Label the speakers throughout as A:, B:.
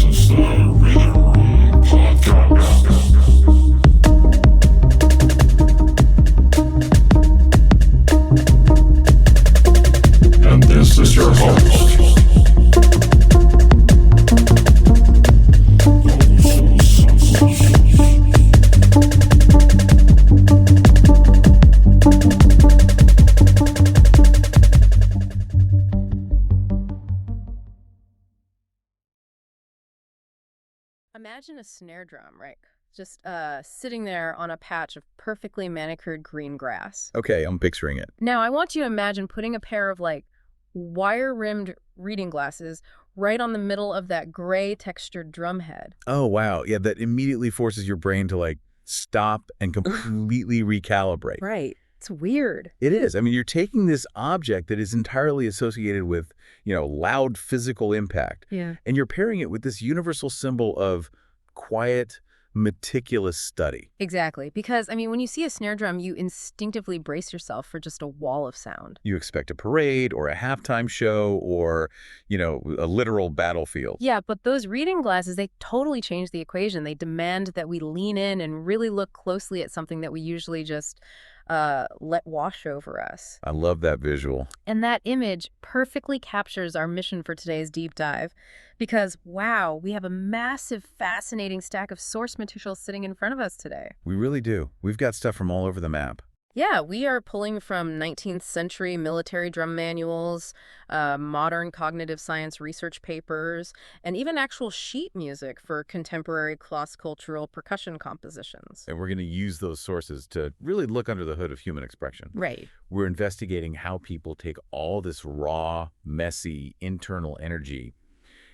A: And this is your host.
B: Imagine a snare drum, right? Just sitting there on a patch of perfectly manicured green grass.
C: Okay, I'm picturing it.
B: Now, I want you to imagine putting a pair of, wire-rimmed reading glasses right on the middle of that gray textured drum head.
C: Oh, wow. Yeah, that immediately forces your brain to, stop and completely recalibrate.
B: Right. It's weird.
C: It is. I mean, you're taking this object that is entirely associated with, loud physical impact.
B: Yeah.
C: And you're pairing it with this universal symbol of quiet, meticulous study.
B: Exactly. Because, when you see a snare drum, you instinctively brace yourself for just a wall of sound.
C: You expect a parade or a halftime show or, a literal battlefield.
B: Yeah, but those reading glasses, they totally change the equation. They demand that we lean in and really look closely at something that we usually just let wash over us.
C: I love that visual.
B: And that image perfectly captures our mission for today's deep dive. Because, wow, we have a massive, fascinating stack of source material sitting in front of us today.
C: We really do. We've got stuff from all over the map.
B: Yeah, we are pulling from 19th century military drum manuals, modern cognitive science research papers, and even actual sheet music for contemporary cross-cultural percussion compositions.
C: And we're going to use those sources to really look under the hood of human expression.
B: Right.
C: We're investigating how people take all this raw, messy, internal energy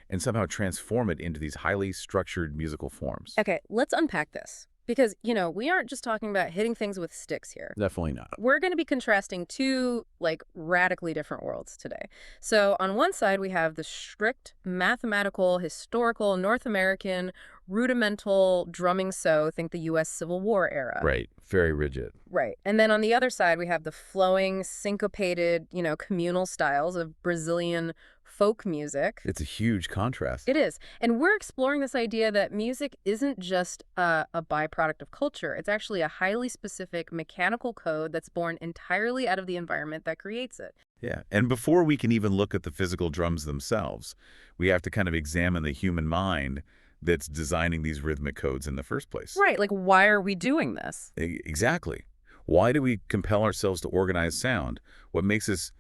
C: and somehow transform it into these highly structured musical forms.
B: Okay, let's unpack this. Because, we aren't just talking about hitting things with sticks here.
C: Definitely not.
B: We're going to be contrasting two, radically different worlds today. So on one side, we have the strict, mathematical, historical, North American, rudimental drumming, so think the U.S. Civil War era.
C: Right. Very rigid.
B: Right. And then on the other side, we have the flowing, syncopated, communal styles of Brazilian folk music.
C: It's a huge contrast.
B: It is. And we're exploring this idea that music isn't just a byproduct of culture. It's actually a highly specific mechanical code that's born entirely out of the environment that creates it.
C: Yeah. And before we can even look at the physical drums themselves, we have to kind of examine the human mind that's designing these rhythmic codes in the first place.
B: Right. Why are we doing this?
C: Exactly. Why do we compel ourselves to organize sound? What makes us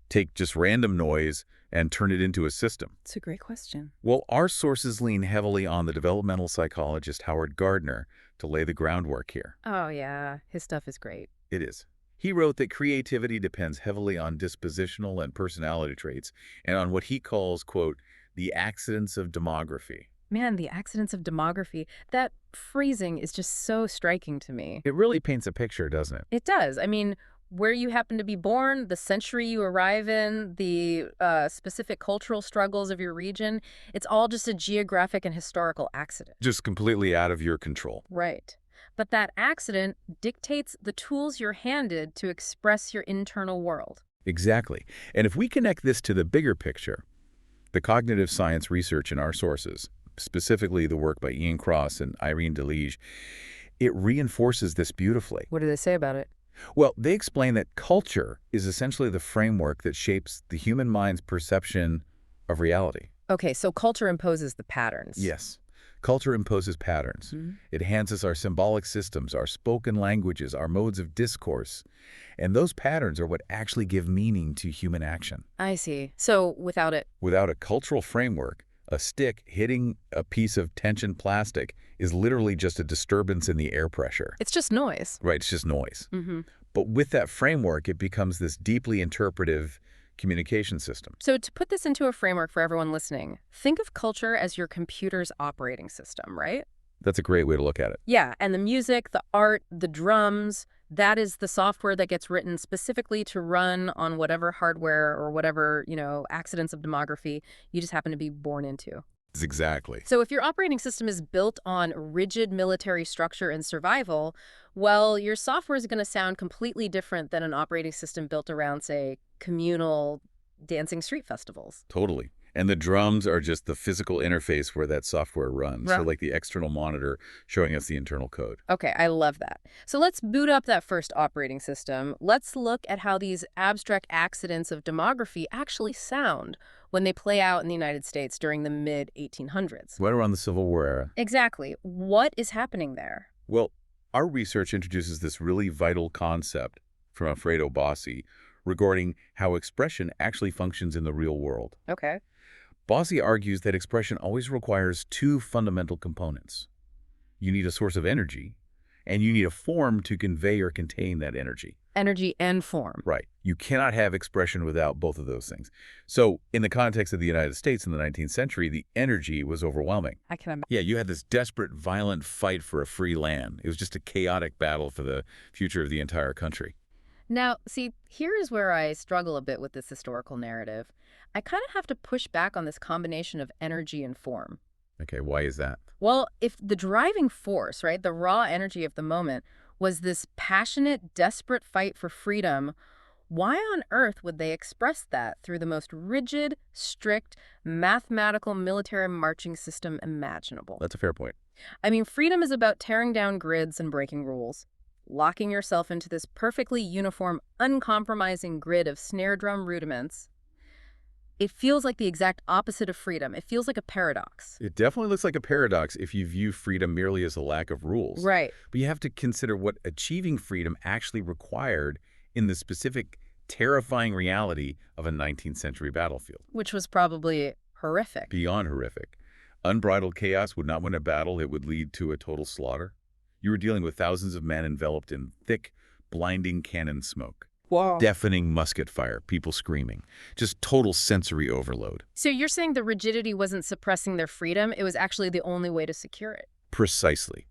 C: take just random noise and turn it into a system?
B: It's a great question.
C: Well, our sources lean heavily on the developmental psychologist Howard Gardner to lay the groundwork here.
B: Oh, yeah. His stuff is great.
C: It is. He wrote that creativity depends heavily on dispositional and personality traits and on what he calls, quote, the accidents of demography.
B: Man, the accidents of demography, that phrasing is just so striking to me.
C: It really paints a picture, doesn't it?
B: It does. Where you happen to be born, the century you arrive in, the specific cultural struggles of your region, it's all just a geographic and historical accident.
C: Just completely out of your control.
B: Right. But that accident dictates the tools you're handed to express your internal world.
C: Exactly. And if we connect this to the bigger picture, the cognitive science research in our sources, specifically the work by Ian Cross and Irene DeLige, it reinforces this beautifully.
B: What do they say about it?
C: Well, they explain that culture is essentially the framework that shapes the human mind's perception of reality.
B: Okay, so culture imposes the patterns.
C: Yes. Culture imposes patterns.
B: Mm-hmm.
C: It hands us our symbolic systems, our spoken languages, our modes of discourse. And those patterns are what actually give meaning to human action.
B: I see. So without it...
C: Without a cultural framework, a stick hitting a piece of tension plastic is literally just a disturbance in the air pressure.
B: It's just noise.
C: Right, it's just noise.
B: Mm-hmm.
C: But with that framework, it becomes this deeply interpretive communication system.
B: So to put this into a framework for everyone listening, think of culture as your computer's operating system, right?
C: That's a great way to look at it.
B: Yeah, and the music, the art, the drums, that is the software that gets written specifically to run on whatever hardware or whatever, accidents of demography you just happen to be born into.
C: Exactly.
B: So if your operating system is built on rigid military structure and survival, well, your software is going to sound completely different than an operating system built around, say, communal dancing street festivals.
C: Totally. And the drums are just the physical interface where that software runs.
B: Right.
C: So like the external monitor showing us the internal code.
B: Okay, I love that. So let's boot up that first operating system. Let's look at how these abstract accidents of demography actually sound when they play out in the United States during the mid-1800s.
C: Right around the Civil War era.
B: Exactly. What is happening there?
C: Well, our research introduces this really vital concept from Alfredo Bossi regarding how expression actually functions in the real world.
B: Okay.
C: Bossi argues that expression always requires two fundamental components. You need a source of energy, and you need a form to convey or contain that energy.
B: Energy and form.
C: Right. You cannot have expression without both of those things. So in the context of the United States in the 19th century, the energy was overwhelming.
B: I can imagine.
C: Yeah, you had this desperate, violent fight for a free land. It was just a chaotic battle for the future of the entire country.
B: Now, see, here is where I struggle a bit with this historical narrative. I kind of have to push back on this combination of energy and form.
C: Okay, why is that?
B: Well, if the driving force, right, the raw energy of the moment, was this passionate, desperate fight for freedom, why on earth would they express that through the most rigid, strict, mathematical military marching system imaginable?
C: That's a fair point.
B: I mean, freedom is about tearing down grids and breaking rules, locking yourself into this perfectly uniform, uncompromising grid of snare drum rudiments. It feels like the exact opposite of freedom. It feels like a paradox.
C: It definitely looks like a paradox if you view freedom merely as a lack of rules.
B: Right.
C: But you have to consider what achieving freedom actually required in the specific, terrifying reality of a 19th century battlefield.
B: Which was probably horrific.
C: Beyond horrific. Unbridled chaos would not win a battle. It would lead to a total slaughter. You were dealing with thousands of men enveloped in thick, blinding cannon smoke.
B: Wow.
C: Deafening musket fire, people screaming. Just total sensory overload.
B: So you're saying the rigidity wasn't suppressing their freedom, it was actually the only way to secure it?
C: Precisely.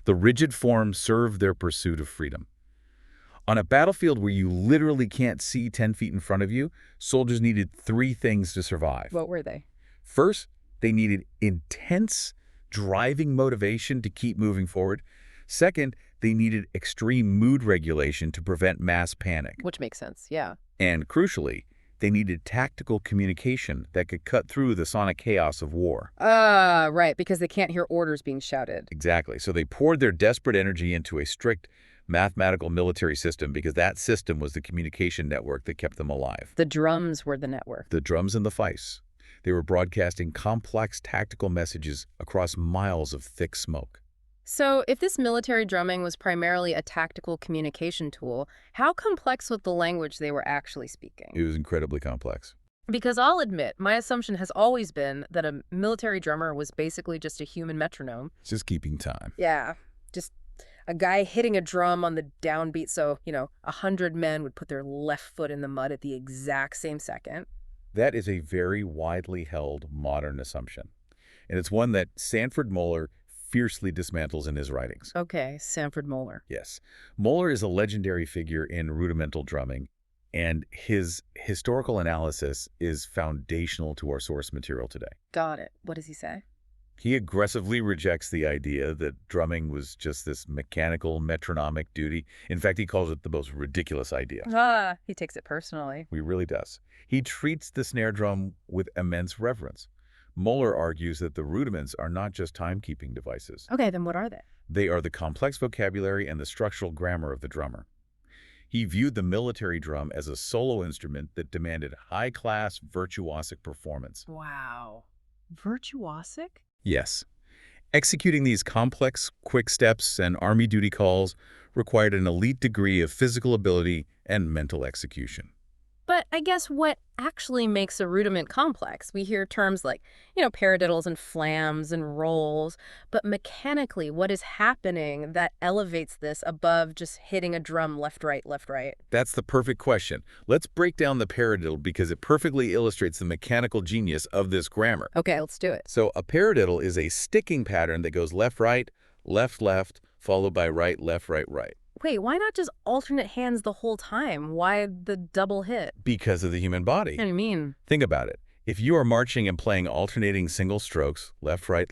C: The rigid form served their pursuit of freedom. On a battlefield where you literally can't see 10 feet in front of you, soldiers needed three things to survive.
B: What were they?
C: First, they needed intense, driving motivation to keep moving forward. Second, they needed extreme mood regulation to prevent mass panic.
B: Which makes sense, yeah.
C: And crucially, they needed tactical communication that could cut through the sonic chaos of war.
B: Right, because they can't hear orders being shouted.
C: Exactly. So they poured their desperate energy into a strict mathematical military system because that system was the communication network that kept them alive.
B: The drums were the network.
C: The drums and the fife. They were broadcasting complex tactical messages across miles of thick smoke.
B: So if this military drumming was primarily a tactical communication tool, how complex was the language they were actually speaking?
C: It was incredibly complex.
B: Because I'll admit, my assumption has always been that a military drummer was basically just a human metronome.
C: It's just keeping time.
B: Yeah, just a guy hitting a drum on the downbeat so, 100 men would put their left foot in the mud at the exact same second.
C: That is a very widely held modern assumption. And it's one that Sanford Moeller fiercely dismantles in his writings.
B: Okay, Sanford Moeller.
C: Yes. Moeller is a legendary figure in rudimental drumming, and his historical analysis is foundational to our source material today.
B: Got it. What does he say?
C: He aggressively rejects the idea that drumming was just this mechanical, metronomic duty. In fact, he calls it the most ridiculous idea.
B: He takes it personally.
C: He really does. He treats the snare drum with immense reverence. Moeller argues that the rudiments are not just timekeeping devices.
B: Okay, then what are they?
C: They are the complex vocabulary and the structural grammar of the drummer. He viewed the military drum as a solo instrument that demanded high-class, virtuosic performance.
B: Wow. Virtuosic?
C: Yes. Executing these complex, quick steps and army duty calls required an elite degree of physical ability and mental execution.
B: But I guess what actually makes a rudiment complex? We hear terms like, paradiddles and flams and rolls, but mechanically, what is happening that elevates this above just hitting a drum left, right, left, right?
C: That's the perfect question. Let's break down the paradiddle because it perfectly illustrates the mechanical genius of this grammar.
B: Okay, let's do it.
C: So a paradiddle is a sticking pattern that goes left, right, left, followed by right, left, right, right.
B: Wait, why not just alternate hands the whole time? Why the double hit?
C: Because of the human body.
B: What do you mean?
C: Think about it. If you are marching and playing alternating single strokes, left, right,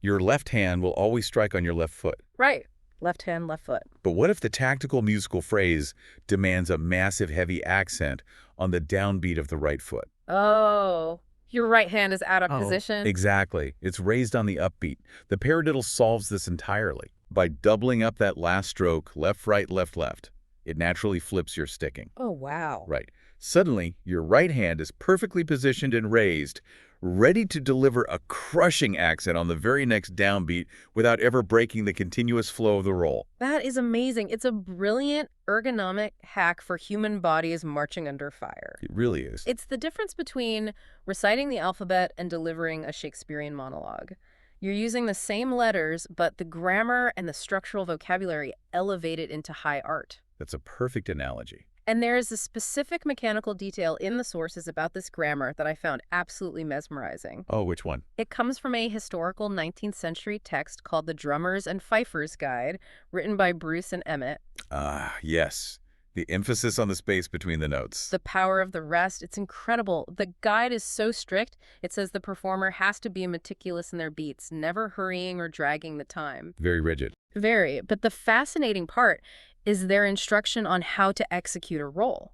C: your left hand will always strike on your left foot.
B: Right. Left hand, left foot.
C: But what if the tactical musical phrase demands a massive heavy accent on the downbeat of the right foot?
B: Oh, Your right hand is out of
C: Oh,
B: position.
C: exactly. It's raised on the upbeat. The paradiddle solves this entirely. By doubling up that last stroke, left, right, left, left, it naturally flips your sticking.
B: Oh, wow.
C: Right. Suddenly, your right hand is perfectly positioned and raised, ready to deliver a crushing accent on the very next downbeat without ever breaking the continuous flow of the roll.
B: That is amazing. It's a brilliant ergonomic hack for human bodies marching under fire.
C: It really is.
B: It's the difference between reciting the alphabet and delivering a Shakespearean monologue. You're using the same letters, but the grammar and the structural vocabulary elevate it into high art.
C: That's a perfect analogy.
B: And there is a specific mechanical detail in the sources about this grammar that I found absolutely mesmerizing.
C: Oh, which one?
B: It comes from a historical 19th century text called the Drummers and Fifers Guide, written by Bruce and Emmett.
C: Ah, yes. The emphasis on the space between the notes.
B: The power of the rest, it's incredible. The guide is so strict, it says the performer has to be meticulous in their beats, never hurrying or dragging the time.
C: Very rigid.
B: Very. But the fascinating part is their instruction on how to execute a roll.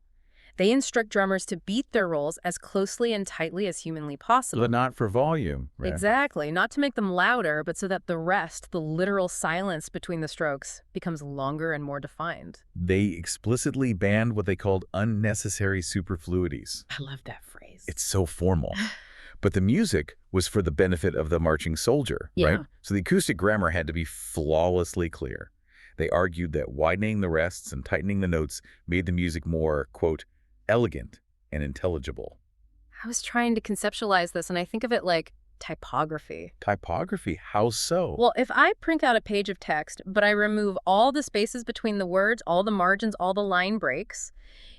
B: They instruct drummers to beat their rolls as closely and tightly as humanly possible.
C: But not for volume. Right?
B: Exactly. Not to make them louder, but so that the rest, the literal silence between the strokes, becomes longer and more defined.
C: They explicitly banned what they called unnecessary superfluities.
B: I love that phrase.
C: It's so formal. But the music was for the benefit of the marching soldier,
B: Yeah.
C: right? So the acoustic grammar had to be flawlessly clear. They argued that widening the rests and tightening the notes made the music more, quote, elegant and intelligible.
B: I was trying to conceptualize this, and I think of it like typography.
C: Typography, how so?
B: Well, if I print out a page of text, but I remove all the spaces between the words, all the margins, all the line breaks,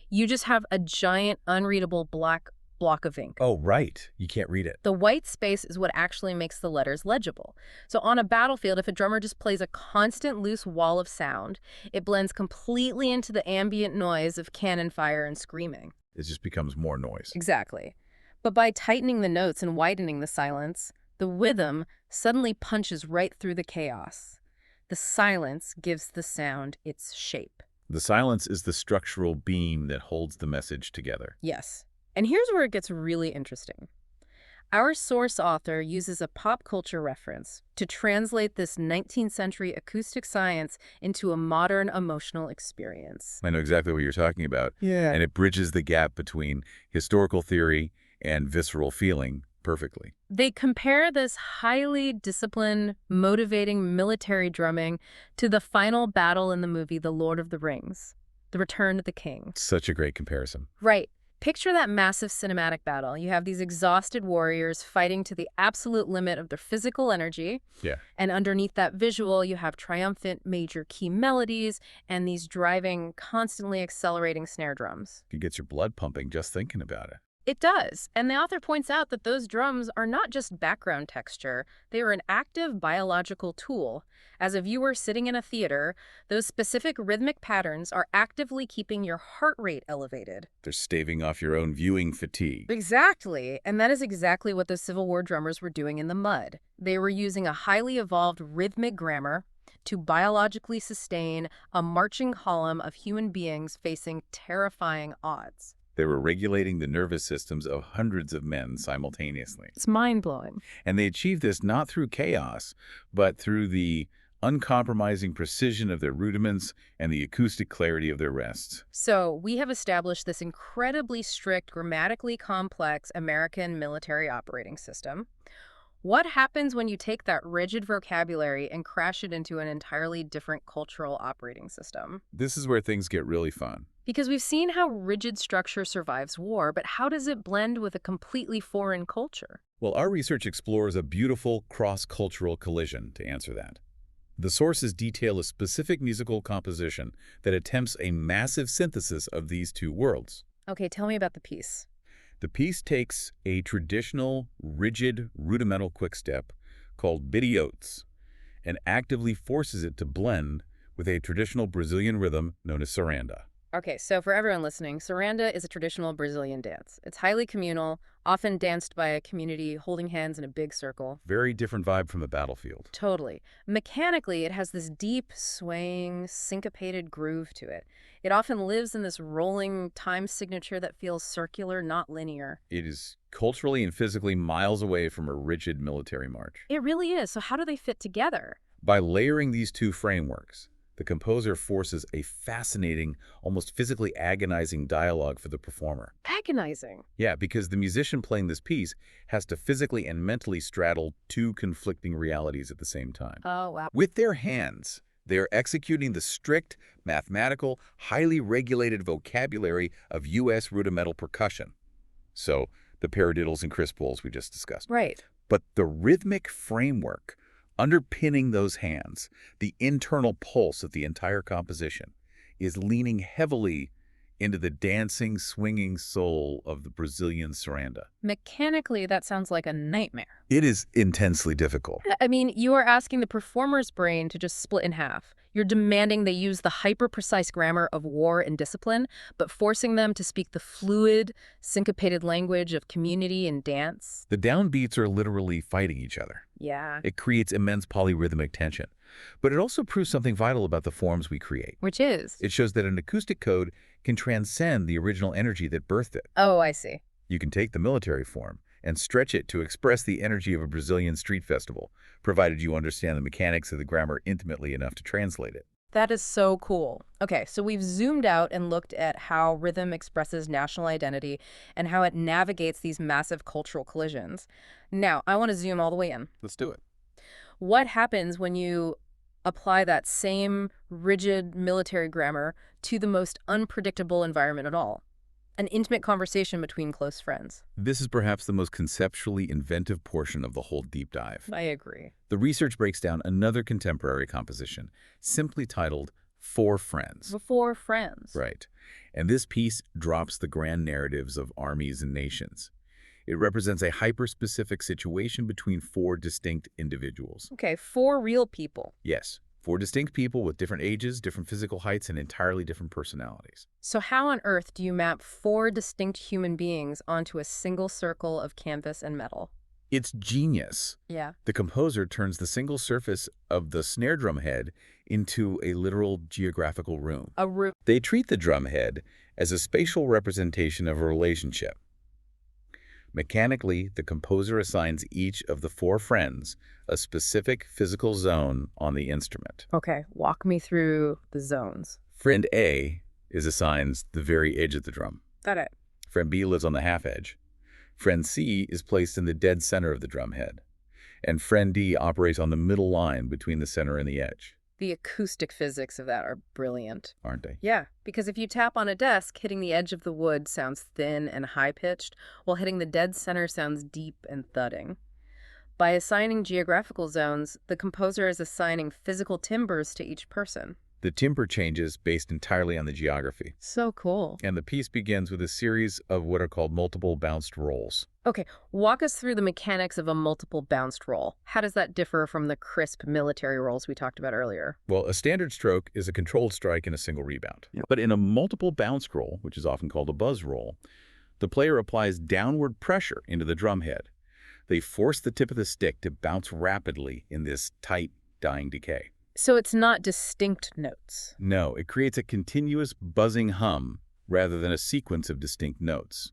B: you just have a giant, unreadable black block of ink.
C: Oh, right. You can't read it.
B: The white space is what actually makes the letters legible. So on a battlefield, if a drummer just plays a constant loose wall of sound, it blends completely into the ambient noise of cannon fire and screaming.
C: It just becomes more noise.
B: Exactly. But by tightening the notes and widening the silence, the rhythm suddenly punches right through the chaos. The silence gives the sound its shape.
C: The silence is the structural beam that holds the message together.
B: Yes. And here's where it gets really interesting. Our source author uses a pop culture reference to translate this 19th century acoustic science into a modern emotional experience.
C: I know exactly what you're talking about.
A: Yeah.
C: And it bridges the gap between historical theory and visceral feeling perfectly.
B: They compare this highly disciplined, motivating military drumming to the final battle in the movie The Lord of the Rings, The Return of the King.
C: Such a great comparison.
B: Right. Picture that massive cinematic battle. You have these exhausted warriors fighting to the absolute limit of their physical energy.
C: Yeah.
B: And underneath that visual, you have triumphant major key melodies and these driving, constantly accelerating snare drums.
C: It gets your blood pumping just thinking about it.
B: It does. And the author points out that those drums are not just background texture. They are an active biological tool. As a viewer sitting in a theater, those specific rhythmic patterns are actively keeping your heart rate elevated.
C: They're staving off your own viewing fatigue.
B: Exactly. And that is exactly what the Civil War drummers were doing in the mud. They were using a highly evolved rhythmic grammar to biologically sustain a marching column of human beings facing terrifying odds.
C: They were regulating the nervous systems of hundreds of men simultaneously.
B: It's mind-blowing.
C: And they achieved this not through chaos, but through the uncompromising precision of their rudiments and the acoustic clarity of their rests.
B: So we have established this incredibly strict, grammatically complex American military operating system. What happens when you take that rigid vocabulary and crash it into an entirely different cultural operating system?
C: This is where things get really fun.
B: Because we've seen how rigid structure survives war, but how does it blend with a completely foreign culture?
C: Well, our research explores a beautiful cross-cultural collision to answer that. The sources detail a specific musical composition that attempts a massive synthesis of these two worlds.
B: Okay, tell me about the piece.
C: The piece takes a traditional, rigid, rudimental quickstep called bidiotes and actively forces it to blend with a traditional Brazilian rhythm known as saranda.
B: Okay, so for everyone listening, saranda is a traditional Brazilian dance. It's highly communal, often danced by a community holding hands in a big circle.
C: Very different vibe from the battlefield.
B: Totally. Mechanically, it has this deep, swaying, syncopated groove to it. It often lives in this rolling time signature that feels circular, not linear.
C: It is culturally and physically miles away from a rigid military march.
B: It really is. So how do they fit together?
C: By layering these two frameworks, the composer forces a fascinating, almost physically agonizing dialogue for the performer.
B: Agonizing.
C: Yeah, because the musician playing this piece has to physically and mentally straddle two conflicting realities at the same time.
B: Oh, wow.
C: With their hands, they are executing the strict, mathematical, highly regulated vocabulary of U.S. rudimental percussion. So, the paradiddles and crisples we just discussed.
B: Right.
C: But the rhythmic framework underpinning those hands, the internal pulse of the entire composition, is leaning heavily into the dancing, swinging soul of the Brazilian saranda.
B: Mechanically, that sounds like a nightmare.
C: It is intensely difficult.
B: I mean, you are asking the performer's brain to just split in half. You're demanding they use the hyper-precise grammar of war and discipline, but forcing them to speak the fluid, syncopated language of community and dance.
C: The downbeats are literally fighting each other.
B: Yeah.
C: It creates immense polyrhythmic tension. But it also proves something vital about the forms we create.
B: Which is?
C: It shows that an acoustic code can transcend the original energy that birthed it.
B: Oh, I see.
C: You can take the military form and stretch it to express the energy of a Brazilian street festival, provided you understand the mechanics of the grammar intimately enough to translate it.
B: That is so cool. Okay, so we've zoomed out and looked at how rhythm expresses national identity and how it navigates these massive cultural collisions. Now, I want to zoom all the way in.
C: Let's do it.
B: What happens when you apply that same rigid military grammar to the most unpredictable environment at all? An intimate conversation between close friends.
C: This is perhaps the most conceptually inventive portion of the whole deep dive.
B: I agree.
C: The research breaks down another contemporary composition, simply titled For Friends.
B: Before friends.
C: Right. And this piece drops the grand narratives of armies and nations. It represents a hyper-specific situation between four distinct individuals.
B: Okay, four real people.
C: Yes, four distinct people with different ages, different physical heights, and entirely different personalities.
B: So how on earth do you map four distinct human beings onto a single circle of canvas and metal?
C: It's genius.
B: Yeah.
C: The composer turns the single surface of the snare drum head into a literal geographical room.
B: A room.
C: They treat the drum head as a spatial representation of a relationship. Mechanically, the composer assigns each of the four friends a specific physical zone on the instrument.
B: Okay, walk me through the zones.
C: Friend A is assigned the very edge of the drum.
B: Got it.
C: Friend B lives on the half edge. Friend C is placed in the dead center of the drum head. And friend D operates on the middle line between the center and the edge.
B: The acoustic physics of that are brilliant.
C: Aren't they?
B: Yeah, because if you tap on a desk, hitting the edge of the wood sounds thin and high-pitched, while hitting the dead center sounds deep and thudding. By assigning geographical zones, the composer is assigning physical timbres to each person.
C: The timbre changes based entirely on the geography.
B: So cool.
C: And the piece begins with a series of what are called multiple bounced rolls.
B: Okay, walk us through the mechanics of a multiple bounced roll. How does that differ from the crisp military rolls we talked about earlier?
C: Well, a standard stroke is a controlled strike and a single rebound. But in a multiple bounced roll, which is often called a buzz roll, the player applies downward pressure into the drum head. They force the tip of the stick to bounce rapidly in this tight, dying decay.
B: So it's not distinct notes.
C: No, it creates a continuous buzzing hum rather than a sequence of distinct notes.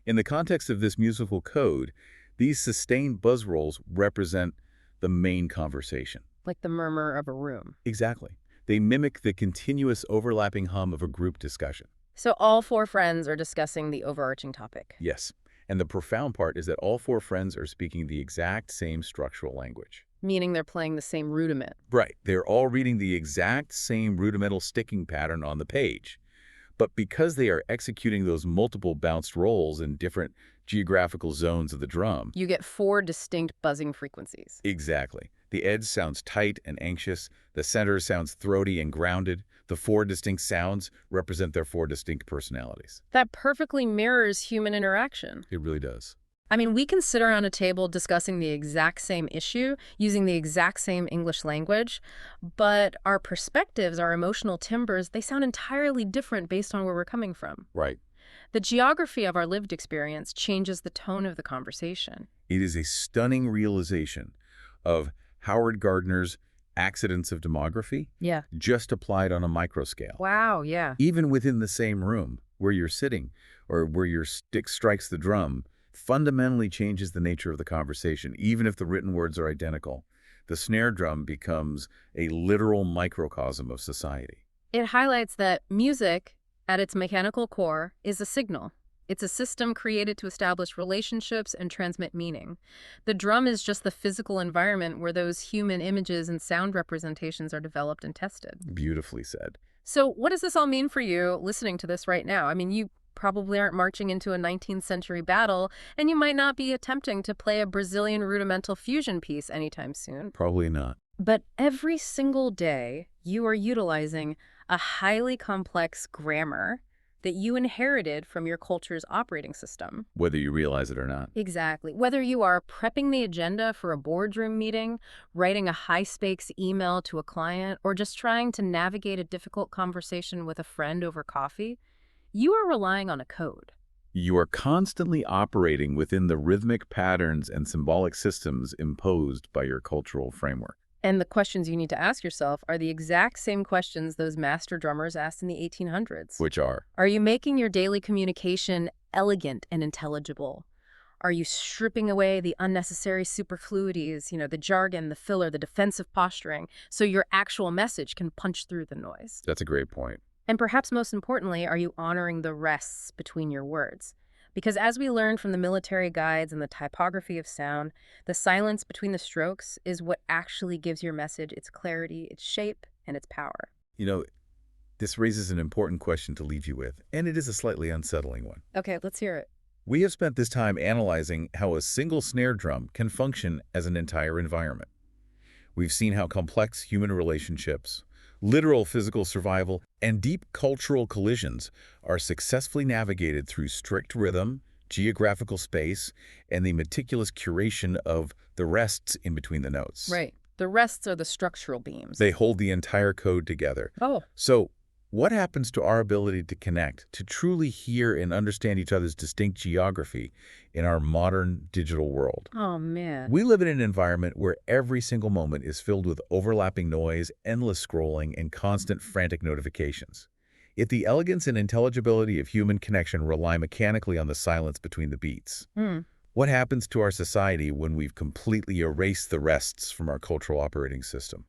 C: In the context of this musical code, these sustained buzz rolls represent the main conversation.
B: Like the murmur of a room.
C: Exactly. They mimic the continuous overlapping hum of a group discussion.
B: So all four friends are discussing the overarching topic.
C: Yes. And the profound part is that all four friends are speaking the exact same structural language.
B: Meaning they're playing the same rudiment.
C: Right. They're all reading the exact same rudimental sticking pattern on the page. But because they are executing those multiple bounced rolls in different geographical zones of the drum...
B: You get four distinct buzzing frequencies.
C: Exactly. The edge sounds tight and anxious. The center sounds throaty and grounded. The four distinct sounds represent their four distinct personalities.
B: That perfectly mirrors human interaction.
C: It really does.
B: I mean, we can sit around a table discussing the exact same issue, using the exact same English language, but our perspectives, our emotional timbers, they sound entirely different based on where we're coming from.
C: Right.
B: The geography of our lived experience changes the tone of the conversation.
C: It is a stunning realization of Howard Gardner's accidents of demography
B: Yeah.
C: just applied on a micro scale.
B: Wow, yeah.
C: Even within the same room where you're sitting or where your stick strikes the drum fundamentally changes the nature of the conversation, even if the written words are identical. The snare drum becomes a literal microcosm of society.
B: It highlights that music, at its mechanical core, is a signal. It's a system created to establish relationships and transmit meaning. The drum is just the physical environment where those human images and sound representations are developed and tested.
C: Beautifully said.
B: So what does this all mean for you listening to this right now? I mean, you probably aren't marching into a 19th century battle, and you might not be attempting to play a Brazilian rudimental fusion piece anytime soon.
C: Probably not.
B: But every single day, you are utilizing a highly complex grammar that you inherited from your culture's operating system.
C: Whether you realize it or not.
B: Exactly. Whether you are prepping the agenda for a boardroom meeting, writing a high-stakes email to a client, or just trying to navigate a difficult conversation with a friend over coffee, you are relying on a code.
C: You are constantly operating within the rhythmic patterns and symbolic systems imposed by your cultural framework.
B: And the questions you need to ask yourself are the exact same questions those master drummers asked in the 1800s.
C: Which are?
B: Are you making your daily communication elegant and intelligible? Are you stripping away the unnecessary superfluities, the jargon, the filler, the defensive posturing, so your actual message can punch through the noise?
C: That's a great point.
B: And perhaps most importantly, are you honoring the rests between your words? Because as we learned from the military guides and the typography of sound, the silence between the strokes is what actually gives your message its clarity, its shape, and its power.
C: This raises an important question to leave you with, and it is a slightly unsettling one.
B: Okay, let's hear it.
C: We have spent this time analyzing how a single snare drum can function as an entire environment. We've seen how complex human relationships, literal physical survival, and deep cultural collisions are successfully navigated through strict rhythm, geographical space, and the meticulous curation of the rests in between the notes.
B: Right. The rests are the structural beams.
C: They hold the entire code together.
B: Oh.
C: So, what happens to our ability to connect, to truly hear and understand each other's distinct geography in our modern digital world?
B: Oh, man.
C: We live in an environment where every single moment is filled with overlapping noise, endless scrolling, and constant frantic notifications. Yet the elegance and intelligibility of human connection rely mechanically on the silence between the beats. What happens to our society when we've completely erased the rests from our cultural operating system?